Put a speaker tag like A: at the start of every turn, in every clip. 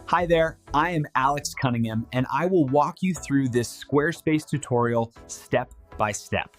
A: Hi there, I am Alex Cunningham, and I will walk you through this Squarespace tutorial step by step.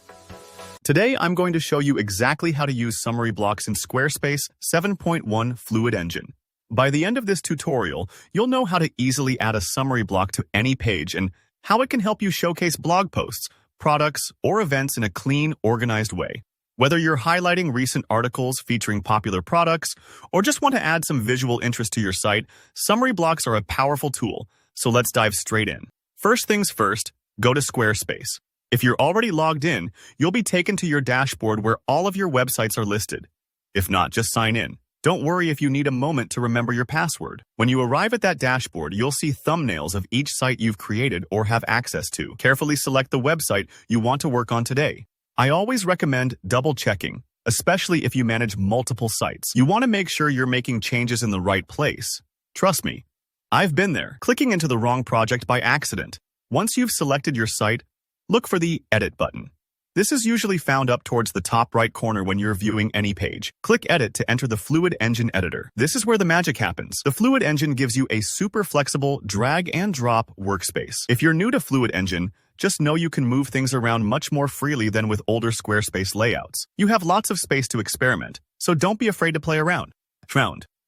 B: Today, I'm going to show you exactly how to use summary blocks in Squarespace 7.1 Fluid Engine. By the end of this tutorial, you'll know how to easily add a summary block to any page and how it can help you showcase blog posts, products, or events in a clean, organized way. Whether you're highlighting recent articles featuring popular products or just want to add some visual interest to your site, summary blocks are a powerful tool, so let's dive straight in. First things first, go to Squarespace. If you're already logged in, you'll be taken to your dashboard where all of your websites are listed. If not, just sign in. Don't worry if you need a moment to remember your password. When you arrive at that dashboard, you'll see thumbnails of each site you've created or have access to. Carefully select the website you want to work on today. I always recommend double-checking, especially if you manage multiple sites. You want to make sure you're making changes in the right place. Trust me, I've been there, clicking into the wrong project by accident. Once you've selected your site, look for the Edit button. This is usually found up towards the top right corner when you're viewing any page. Click Edit to enter the Fluid Engine editor. This is where the magic happens. The Fluid Engine gives you a super flexible drag-and-drop workspace. If you're new to Fluid Engine, just know you can move things around much more freely than with older Squarespace layouts. You have lots of space to experiment, so don't be afraid to play around.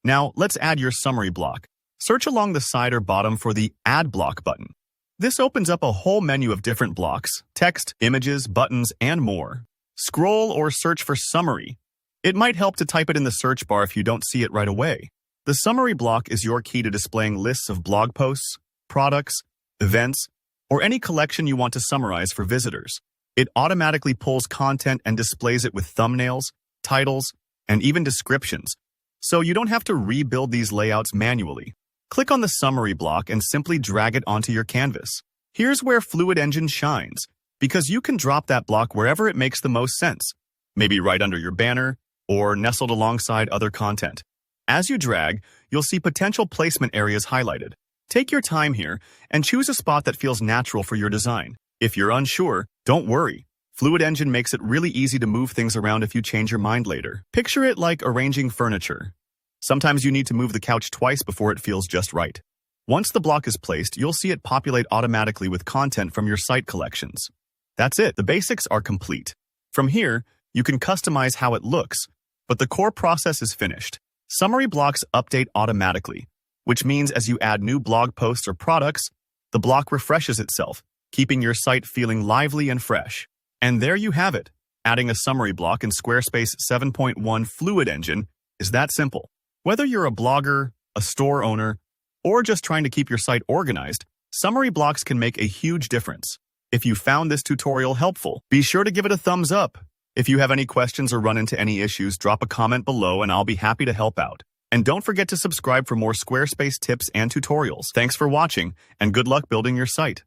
B: Now, let's add your summary block. Search along the side or bottom for the Add Block button. This opens up a whole menu of different blocks, text, images, buttons, and more. Scroll or search for Summary. It might help to type it in the search bar if you don't see it right away. The summary block is your key to displaying lists of blog posts, products, events, or any collection you want to summarize for visitors. It automatically pulls content and displays it with thumbnails, titles, and even descriptions, so you don't have to rebuild these layouts manually. Click on the summary block and simply drag it onto your canvas. Here's where Fluid Engine shines, because you can drop that block wherever it makes the most sense, maybe right under your banner or nestled alongside other content. As you drag, you'll see potential placement areas highlighted. Take your time here and choose a spot that feels natural for your design. If you're unsure, don't worry. Fluid Engine makes it really easy to move things around if you change your mind later. Picture it like arranging furniture. Sometimes you need to move the couch twice before it feels just right. Once the block is placed, you'll see it populate automatically with content from your site collections. That's it. The basics are complete. From here, you can customize how it looks, but the core process is finished. Summary blocks update automatically, which means as you add new blog posts or products, the block refreshes itself, keeping your site feeling lively and fresh. And there you have it. Adding a summary block in Squarespace 7.1 Fluid Engine is that simple. Whether you're a blogger, a store owner, or just trying to keep your site organized, summary blocks can make a huge difference. If you found this tutorial helpful, be sure to give it a thumbs up. If you have any questions or run into any issues, drop a comment below and I'll be happy to help out. And don't forget to subscribe for more Squarespace tips and tutorials. Thanks for watching, and good luck building your site.